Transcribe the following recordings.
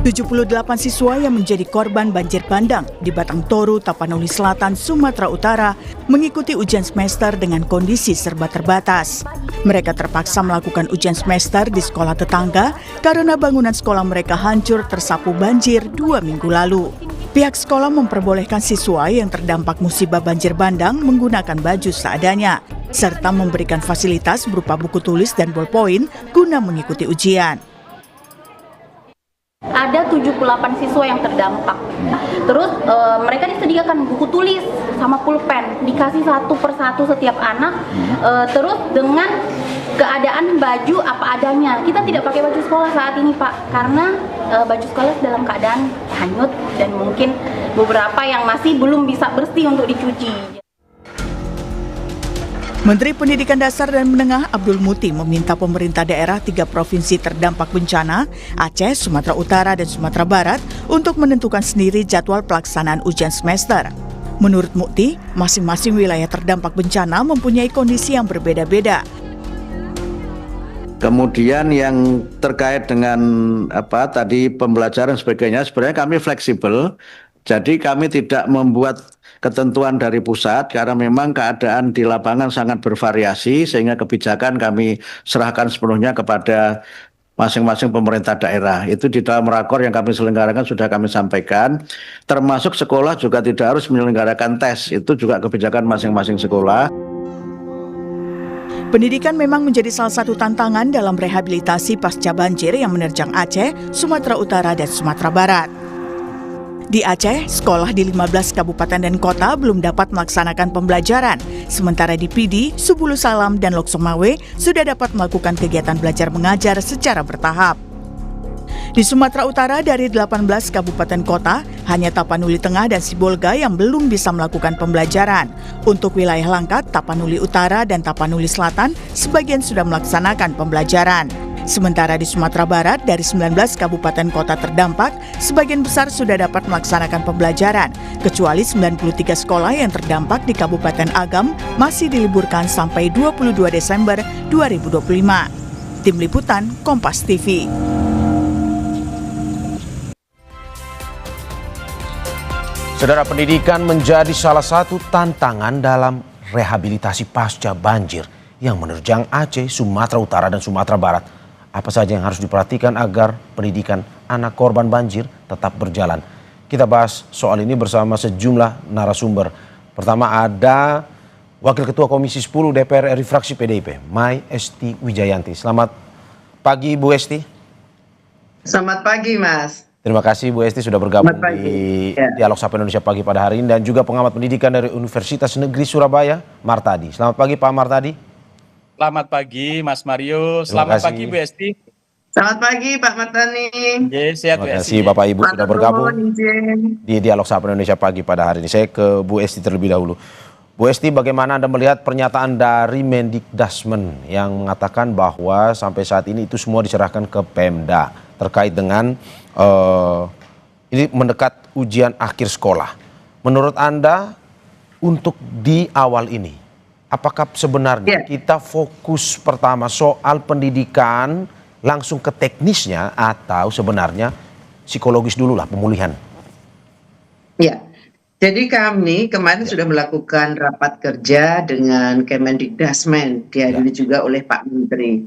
78 siswa yang menjadi korban banjir bandang di Batang Toru, Tapanuli Selatan, Sumatera Utara mengikuti ujian semester dengan kondisi serba terbatas. Mereka terpaksa melakukan ujian semester di sekolah tetangga karena bangunan sekolah mereka hancur tersapu banjir 2 minggu lalu. Pihak sekolah memperbolehkan siswa yang terdampak musibah banjir bandang menggunakan baju seadanya, serta memberikan fasilitas berupa buku tulis dan bolpoin guna mengikuti ujian. Ada 78 siswa yang terdampak. Terus mereka disediakan buku tulis sama pulpen, dikasih satu persatu setiap anak. Terus dengan keadaan baju apa adanya. Kita tidak pakai baju sekolah saat ini, Pak, karena baju sekolah dalam keadaan hanyut dan mungkin beberapa yang masih belum bisa bersih untuk dicuci. Menteri Pendidikan Dasar dan Menengah Abdul Muti meminta pemerintah daerah 3 provinsi terdampak bencana, Aceh, Sumatera Utara, dan Sumatera Barat, untuk menentukan sendiri jadwal pelaksanaan ujian semester. Menurut Muti, masing-masing wilayah terdampak bencana mempunyai kondisi yang berbeda-beda. Kemudian yang terkait dengan tadi pembelajaran sebagainya, sebenarnya kami fleksibel. Jadi kami tidak membuat ketentuan dari pusat karena memang keadaan di lapangan sangat bervariasi sehingga kebijakan kami serahkan sepenuhnya kepada masing-masing pemerintah daerah. Itu di dalam rakor yang kami selenggarakan sudah kami sampaikan. Termasuk sekolah juga tidak harus menyelenggarakan tes. Itu juga kebijakan masing-masing sekolah. Pendidikan memang menjadi salah satu tantangan dalam rehabilitasi pasca banjir yang menerjang Aceh, Sumatera Utara, dan Sumatera Barat. Di Aceh, sekolah di 15 kabupaten dan kota belum dapat melaksanakan pembelajaran. Sementara di Pidi, Subulu Salam, dan Loksomawe sudah dapat melakukan kegiatan belajar mengajar secara bertahap. Di Sumatera Utara, dari 18 kabupaten kota, hanya Tapanuli Tengah dan Sibolga yang belum bisa melakukan pembelajaran. Untuk wilayah Langkat, Tapanuli Utara, dan Tapanuli Selatan, sebagian sudah melaksanakan pembelajaran. Sementara di Sumatera Barat, dari 19 kabupaten kota terdampak, sebagian besar sudah dapat melaksanakan pembelajaran, kecuali 93 sekolah yang terdampak di Kabupaten Agam masih diliburkan sampai 22 Desember 2025. Tim Liputan, Kompas TV. Saudara, pendidikan menjadi salah satu tantangan dalam rehabilitasi pasca banjir yang menerjang Aceh, Sumatera Utara, dan Sumatera Barat. Apa saja yang harus diperhatikan agar pendidikan anak korban banjir tetap berjalan? Kita bahas soal ini bersama sejumlah narasumber. Pertama ada Wakil Ketua Komisi 10 DPR RI Fraksi PDIP, Mai Esti Wijayanti. Selamat pagi, Bu Esti. Selamat pagi, Mas. Terima kasih Bu Esti sudah bergabung di Dialog Sapa Indonesia Pagi pada hari ini, dan juga pengamat pendidikan dari Universitas Negeri Surabaya, Martadi. Selamat pagi, Pak Martadi. Selamat pagi, Mas Mario. Selamat pagi, Bu Esti. Selamat pagi, Pak Martani. Sehat, terima kasih, Bapak Ibu sudah bergabung di Dialog Sapa Indonesia Pagi pada hari ini. Saya ke Bu Esti terlebih dahulu. Bu Esti, bagaimana Anda melihat pernyataan dari Mendikdasmen yang mengatakan bahwa sampai saat ini itu semua diserahkan ke Pemda terkait dengan ini mendekat ujian akhir sekolah. Menurut Anda, untuk di awal ini, apakah sebenarnya kita fokus pertama soal pendidikan langsung ke teknisnya, atau sebenarnya psikologis dulu lah pemulihan? Ya, jadi kami kemarin sudah melakukan rapat kerja dengan Kemendikdasmen, dihadiri juga oleh Pak Menteri.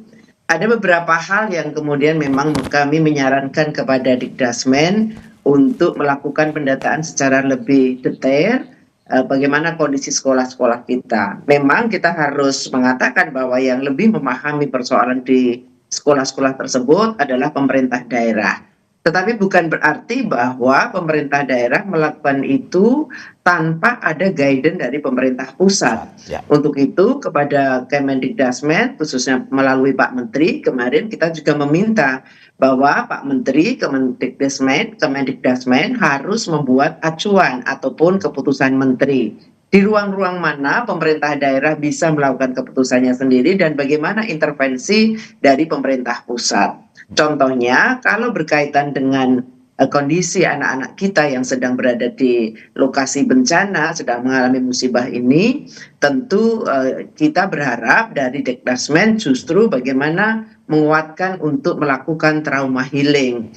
Ada beberapa hal yang kemudian memang kami menyarankan kepada Dikdasmen untuk melakukan pendataan secara lebih detail. Bagaimana kondisi sekolah-sekolah kita. Memang kita harus mengatakan bahwa yang lebih memahami persoalan di sekolah-sekolah tersebut adalah pemerintah daerah. Tetapi bukan berarti bahwa pemerintah daerah melakukan itu tanpa ada guidance dari pemerintah pusat. Untuk itu kepada Kemendikdasmen, khususnya melalui Pak Menteri, kemarin kita juga meminta bahwa Pak Menteri Kemendikdasmen harus membuat acuan ataupun keputusan menteri. Di ruang-ruang mana pemerintah daerah bisa melakukan keputusannya sendiri dan bagaimana intervensi dari pemerintah pusat. Contohnya kalau berkaitan dengan kondisi anak-anak kita yang sedang berada di lokasi bencana, sedang mengalami musibah ini, tentu kita berharap dari Dikdasmen justru bagaimana menguatkan untuk melakukan trauma healing.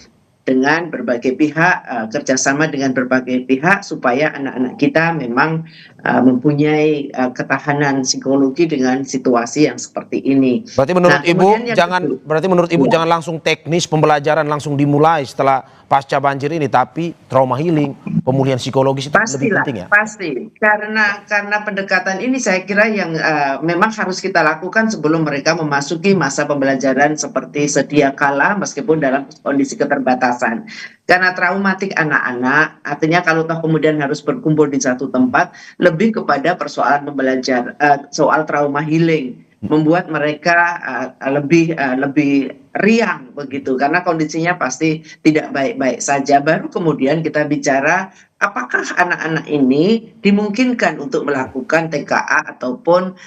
dengan berbagai pihak, kerjasama dengan berbagai pihak supaya anak-anak kita memang mempunyai ketahanan psikologi dengan situasi yang seperti ini. Berarti menurut Ibu kemudian yang jangan kedua, berarti menurut Ibu ya. jangan langsung teknis pembelajaran langsung dimulai setelah pasca banjir ini, tapi trauma healing, pemulihan psikologis itu lebih Pastilah, penting ya. pasti. Karena pendekatan ini saya kira yang memang harus kita lakukan sebelum mereka memasuki masa pembelajaran seperti sedia kala meskipun dalam kondisi keterbatasan. Karena traumatik anak-anak, artinya kalau toh kemudian harus berkumpul di satu tempat, lebih kepada persoalan soal trauma healing, membuat mereka lebih riang begitu, karena kondisinya pasti tidak baik-baik saja. Baru kemudian kita bicara apakah anak-anak ini dimungkinkan untuk melakukan TKA ataupun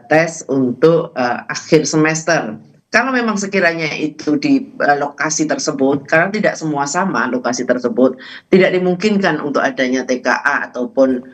tes untuk akhir semester. Kalau memang sekiranya itu di lokasi tersebut, karena tidak semua sama lokasi tersebut, tidak dimungkinkan untuk adanya TKA ataupun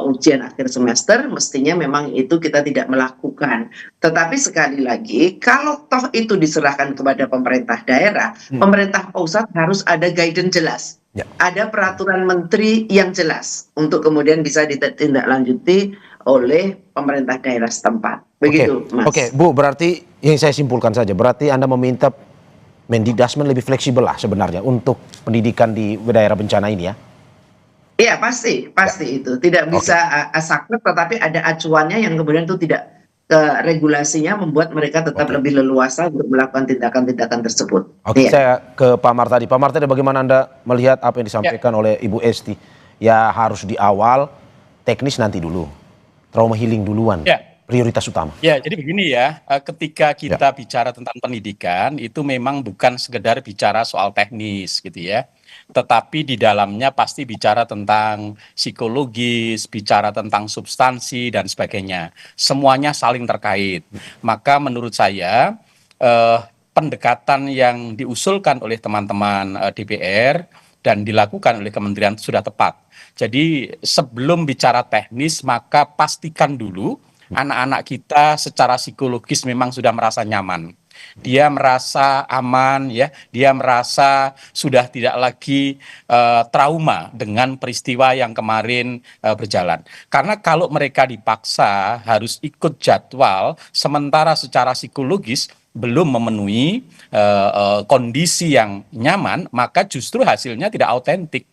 ujian akhir semester, mestinya memang itu kita tidak melakukan. Tetapi sekali lagi, kalau toh itu diserahkan kepada pemerintah daerah, pemerintah pusat harus ada guidance jelas. Ya. Ada peraturan menteri yang jelas untuk kemudian bisa ditindaklanjuti oleh pemerintah daerah setempat. Begitu, Mas. Oke, Bu, berarti yang saya simpulkan saja, berarti Anda meminta Mendikdasmen lebih fleksibel lah sebenarnya untuk pendidikan di daerah bencana ini ya? Iya, pasti itu. Tidak bisa saklek, tetapi ada acuannya yang kemudian itu tidak regulasinya membuat mereka tetap lebih leluasa untuk melakukan tindakan-tindakan tersebut. Oke, Iya. saya ke Pak Martadi. Pak Martadi, bagaimana Anda melihat apa yang disampaikan oleh Ibu Esti? Ya harus di awal, teknis nanti dulu. Trauma healing duluan, prioritas utama. Ya, jadi begini ya, ketika kita bicara tentang pendidikan, itu memang bukan sekedar bicara soal teknis gitu ya. Tetapi di dalamnya pasti bicara tentang psikologis, bicara tentang substansi dan sebagainya. Semuanya saling terkait. Maka menurut saya pendekatan yang diusulkan oleh teman-teman DPR dan dilakukan oleh kementerian sudah tepat. Jadi sebelum bicara teknis, maka pastikan dulu anak-anak kita secara psikologis memang sudah merasa nyaman. Dia merasa aman, ya. Dia merasa sudah tidak lagi trauma dengan peristiwa yang kemarin berjalan. Karena kalau mereka dipaksa harus ikut jadwal, sementara secara psikologis belum memenuhi kondisi yang nyaman, maka justru hasilnya tidak autentik.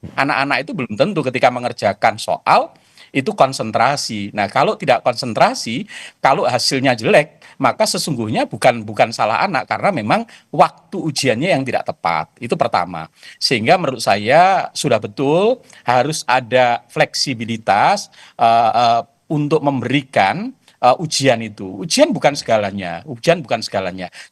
Anak-anak itu belum tentu ketika mengerjakan soal itu konsentrasi. Nah, kalau tidak konsentrasi, kalau hasilnya jelek, maka sesungguhnya bukan salah anak, karena memang waktu ujiannya yang tidak tepat. Itu pertama. Sehingga menurut saya sudah betul harus ada fleksibilitas untuk memberikan ujian itu. Ujian bukan segalanya.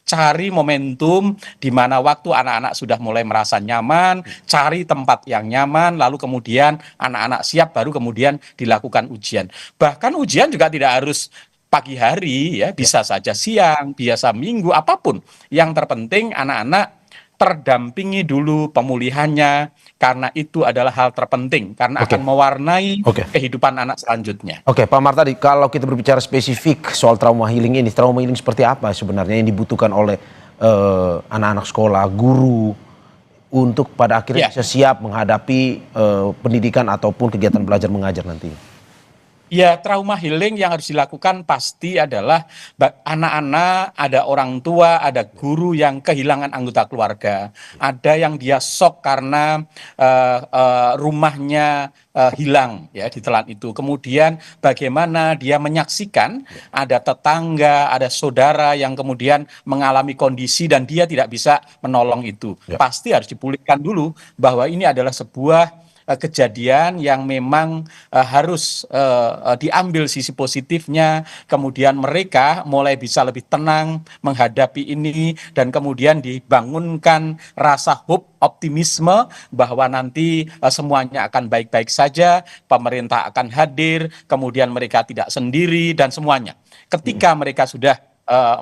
Cari momentum di mana waktu anak-anak sudah mulai merasa nyaman, cari tempat yang nyaman, lalu kemudian anak-anak siap, baru kemudian dilakukan ujian. Bahkan ujian juga tidak harus pagi hari ya, bisa saja siang, biasa minggu, apapun. Yang terpenting anak-anak terdampingi dulu pemulihannya, karena itu adalah hal terpenting, karena akan mewarnai kehidupan anak selanjutnya. Oke, Pak Martadi, kalau kita berbicara spesifik soal trauma healing ini, trauma healing seperti apa sebenarnya yang dibutuhkan oleh anak-anak sekolah, guru, untuk pada akhirnya bisa siap menghadapi pendidikan ataupun kegiatan belajar mengajar nanti? Ya, trauma healing yang harus dilakukan pasti adalah anak-anak, ada orang tua, ada guru yang kehilangan anggota keluarga. Ada yang dia shock karena rumahnya hilang ya ditelan itu. Kemudian bagaimana dia menyaksikan ada tetangga, ada saudara yang kemudian mengalami kondisi dan dia tidak bisa menolong itu. Pasti harus dipulihkan dulu bahwa ini adalah sebuah kejadian yang memang harus diambil sisi positifnya, kemudian mereka mulai bisa lebih tenang menghadapi ini, dan kemudian dibangunkan rasa hope, optimisme bahwa nanti semuanya akan baik-baik saja, pemerintah akan hadir, kemudian mereka tidak sendiri dan semuanya. Ketika mereka sudah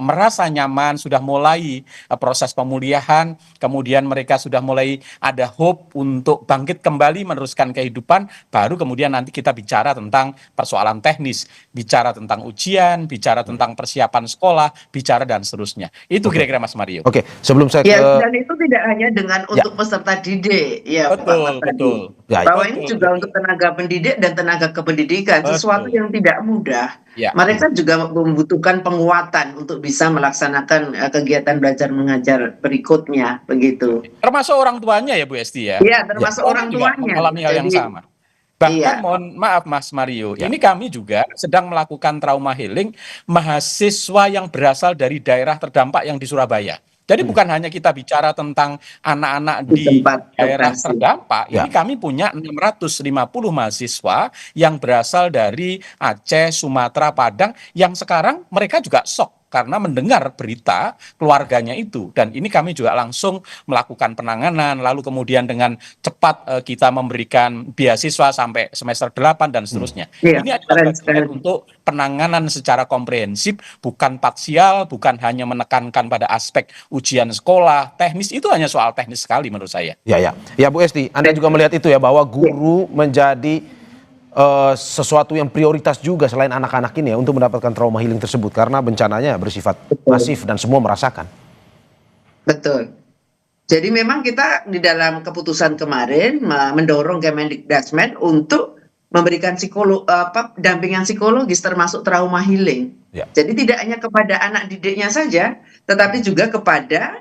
merasa nyaman, sudah mulai proses pemulihan, kemudian mereka sudah mulai ada hope untuk bangkit kembali meneruskan kehidupan, baru kemudian nanti kita bicara tentang persoalan teknis, bicara tentang ujian, bicara tentang persiapan sekolah, bicara dan seterusnya. Itu kira-kira Mas Mario. Oke, sebelum saya Ya, ke dan itu tidak hanya dengan untuk peserta didik, ya Pak Betul, Tadi. betul. Ya, Bahwa betul, ini juga betul. untuk tenaga pendidik dan tenaga kependidikan, sesuatu Betul. yang tidak mudah. Ya. Mereka juga membutuhkan penguatan untuk bisa melaksanakan kegiatan belajar mengajar berikutnya, begitu. Termasuk orang tuanya ya Bu Esti ya. Iya, termasuk orang Juga tuanya. mengalami hal yang Jadi, sama. Bahkan iya, mohon maaf Mas Mario, Ya. ini kami juga sedang melakukan trauma healing mahasiswa yang berasal dari daerah terdampak yang di Surabaya. Jadi bukan hanya kita bicara tentang anak-anak di di tempat daerah lokasi. terdampak, Ya. ini kami punya 650 mahasiswa yang berasal dari Aceh, Sumatera, Padang, yang sekarang mereka juga shock karena mendengar berita keluarganya itu. Dan ini kami juga langsung melakukan penanganan, lalu kemudian dengan cepat kita memberikan beasiswa sampai semester 8 dan seterusnya. Iya, Ini keren adalah bagian sekali. untuk penanganan secara komprehensif, bukan parsial, bukan hanya menekankan pada aspek ujian sekolah, teknis, itu hanya soal teknis sekali menurut saya. Ya Bu Esti, Anda juga melihat itu ya, bahwa guru menjadi sesuatu yang prioritas juga selain anak-anak ini ya untuk mendapatkan trauma healing tersebut karena bencananya bersifat masif dan semua merasakan. Betul. Jadi memang kita di dalam keputusan kemarin mendorong Kemendikdasmen untuk memberikan dampingan psikologis termasuk trauma healing. Ya. Jadi tidak hanya kepada anak didiknya saja, tetapi juga kepada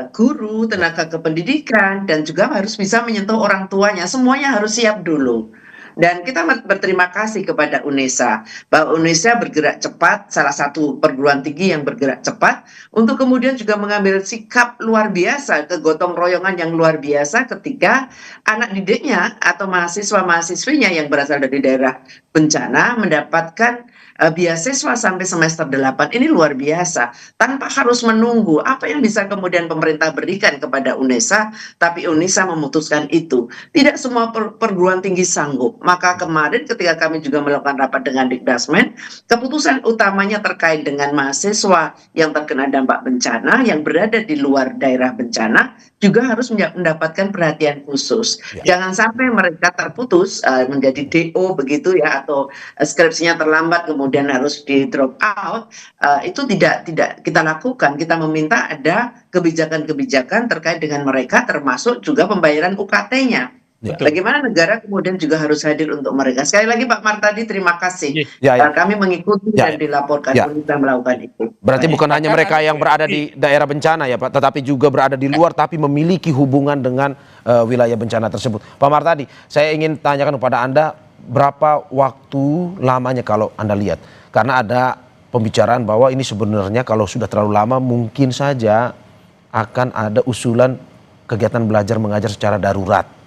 guru, tenaga kependidikan, dan juga harus bisa menyentuh orang tuanya. Semuanya harus siap dulu. Dan kita berterima kasih kepada UNESA, bahwa UNESA bergerak cepat, salah satu perguruan tinggi yang bergerak cepat, untuk kemudian juga mengambil sikap luar biasa, kegotong royongan yang luar biasa ketika anak didiknya atau mahasiswa-mahasiswinya yang berasal dari daerah bencana mendapatkan beasiswa sampai semester 8. Ini luar biasa, tanpa harus menunggu apa yang bisa kemudian pemerintah berikan kepada UNESA, tapi UNESA memutuskan itu. Tidak semua perguruan tinggi sanggup. Maka kemarin ketika kami juga melakukan rapat dengan Dikdasmen, keputusan utamanya terkait dengan mahasiswa yang terkena dampak bencana, yang berada di luar daerah bencana, juga harus mendapatkan perhatian khusus. Jangan sampai mereka terputus menjadi DO begitu ya, atau skripsinya terlambat kemudian harus di drop out. Itu tidak kita lakukan. Kita meminta ada kebijakan-kebijakan terkait dengan mereka, termasuk juga pembayaran UKT-nya. Ya. Bagaimana negara kemudian juga harus hadir untuk mereka. Sekali lagi Pak Martadi, terima kasih. Ya. Kami mengikuti dan dilaporkan kita melakukan itu. Berarti bukan hanya mereka yang berada di daerah bencana ya Pak, tetapi juga berada di luar tapi memiliki hubungan dengan wilayah bencana tersebut. Pak Martadi, saya ingin tanyakan kepada Anda, berapa waktu lamanya kalau Anda lihat? Karena ada pembicaraan bahwa ini sebenarnya kalau sudah terlalu lama mungkin saja akan ada usulan kegiatan belajar mengajar secara darurat.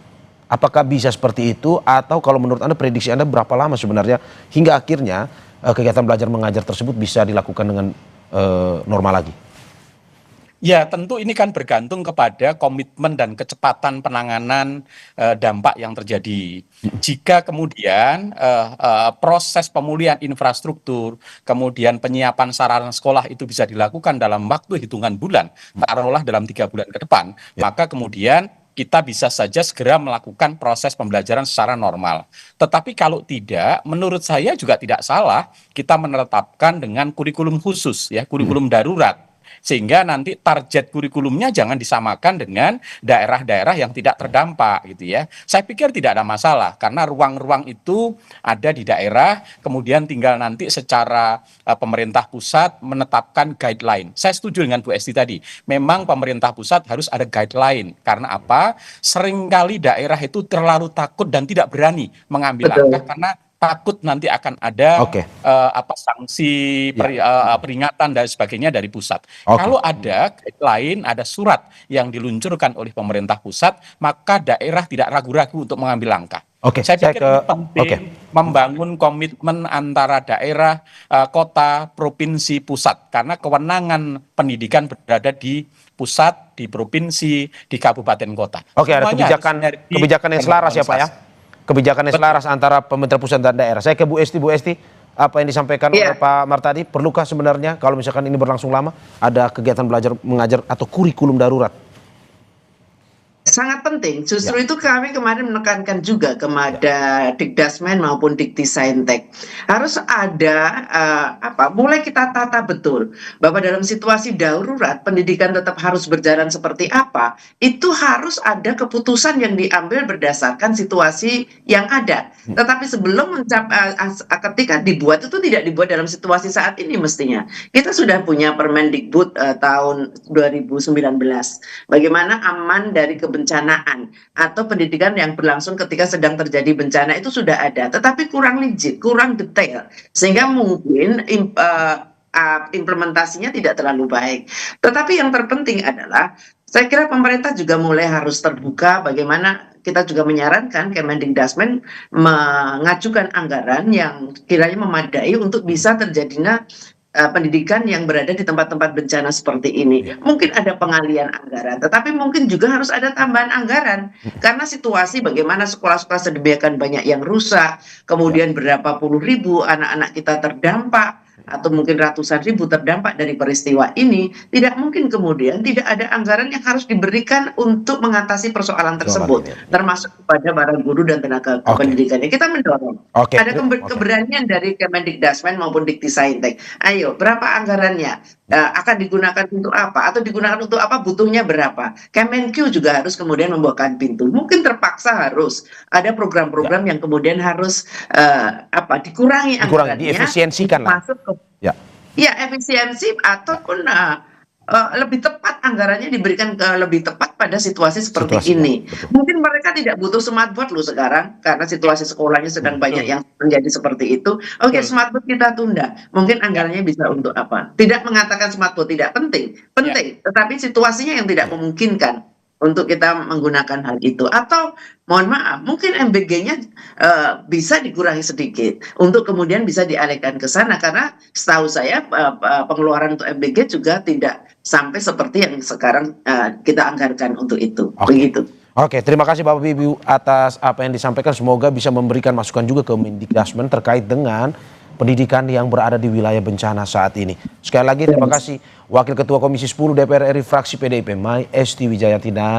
Apakah bisa seperti itu, atau kalau menurut Anda, prediksi Anda berapa lama sebenarnya hingga akhirnya kegiatan belajar mengajar tersebut bisa dilakukan dengan normal lagi? Ya, tentu ini kan bergantung kepada komitmen dan kecepatan penanganan dampak yang terjadi. Jika kemudian proses pemulihan infrastruktur, kemudian penyiapan sarana sekolah itu bisa dilakukan dalam waktu hitungan bulan, taruhlah dalam 3 bulan ke depan, maka kemudian kita bisa saja segera melakukan proses pembelajaran secara normal. Tetapi kalau tidak, menurut saya juga tidak salah kita menetapkan dengan kurikulum khusus, ya, kurikulum darurat. Sehingga nanti target kurikulumnya jangan disamakan dengan daerah-daerah yang tidak terdampak gitu ya. Saya pikir tidak ada masalah karena ruang-ruang itu ada di daerah, kemudian tinggal nanti secara pemerintah pusat menetapkan guideline. Saya setuju dengan Bu Esti tadi. Memang pemerintah pusat harus ada guideline. Karena apa? Seringkali daerah itu terlalu takut dan tidak berani mengambil langkah karena takut nanti akan ada sanksi, peringatan dan sebagainya dari pusat. Kalau ada guideline, ada surat yang diluncurkan oleh pemerintah pusat, maka daerah tidak ragu-ragu untuk mengambil langkah. Saya pikir ini penting membangun komitmen antara daerah, kota, provinsi, pusat. Karena kewenangan pendidikan berada di pusat, di provinsi, di kabupaten kota. Ada kebijakan yang selaras ya Pak ya? Kebijakan yang selaras antara pemerintah pusat dan daerah. Saya ke Bu Esti. Bu Esti, apa yang disampaikan Iya. oleh Pak Martadi? Perlukah sebenarnya kalau misalkan ini berlangsung lama ada kegiatan belajar mengajar atau kurikulum darurat? Sangat penting, justru itu kami kemarin menekankan juga kepada Dikdasmen maupun Diktisaintek harus ada mulai kita tata betul bahwa dalam situasi darurat pendidikan tetap harus berjalan seperti apa, itu harus ada keputusan yang diambil berdasarkan situasi yang ada. Tetapi sebelum ketika dibuat itu tidak dibuat dalam situasi saat ini mestinya. Kita sudah punya Permendikbud tahun 2019 bagaimana aman dari kebencanaan atau pendidikan yang berlangsung ketika sedang terjadi bencana itu sudah ada, tetapi kurang rigid, kurang detail, sehingga mungkin implementasinya tidak terlalu baik. Tetapi yang terpenting adalah saya kira pemerintah juga mulai harus terbuka bagaimana kita juga menyarankan Kemendikdasmen mengajukan anggaran yang kiranya memadai untuk bisa terjadinya pendidikan yang berada di tempat-tempat bencana seperti ini. Mungkin ada pengalian anggaran, tetapi mungkin juga harus ada tambahan anggaran. Karena situasi bagaimana sekolah-sekolah sedemikian banyak yang rusak, kemudian berapa puluh ribu anak-anak kita terdampak, atau mungkin ratusan ribu terdampak dari peristiwa ini, tidak mungkin kemudian tidak ada anggaran yang harus diberikan untuk mengatasi persoalan tersebut, termasuk kepada para guru dan tenaga pendidikannya. Kita mendorong ada keberanian dari Kemendikdasmen maupun Diktisaintek. Ayo, berapa anggarannya? Akan digunakan untuk apa? Atau digunakan untuk apa? Butuhnya berapa? Kemenkyu juga harus kemudian membukakan pintu. Mungkin terpaksa harus ada program-program yang kemudian harus dikurangi anggarannya, diefisiensikan lah. masuk ke efisiensi ataupun lebih tepat anggarannya diberikan lebih tepat pada situasi seperti ini. Mungkin mereka tidak butuh smartboard loh sekarang karena situasi sekolahnya sedang banyak yang menjadi seperti itu. Oke, smartboard kita tunda. Mungkin anggarannya bisa untuk apa? Tidak mengatakan smartboard tidak penting, tetapi situasinya yang tidak memungkinkan untuk kita menggunakan hal itu. Atau mohon maaf, mungkin MBG-nya bisa dikurangi sedikit untuk kemudian bisa dialihkan ke sana, karena setahu saya pengeluaran untuk MBG juga tidak sampai seperti yang sekarang kita anggarkan untuk itu. Begitu. Oke, terima kasih Bapak Ibu atas apa yang disampaikan. Semoga bisa memberikan masukan juga ke Mendikdasmen terkait dengan pendidikan yang berada di wilayah bencana saat ini. Sekali lagi terima kasih Wakil Ketua Komisi 10 DPR RI fraksi PDIP, Mai Esti Wijayanti.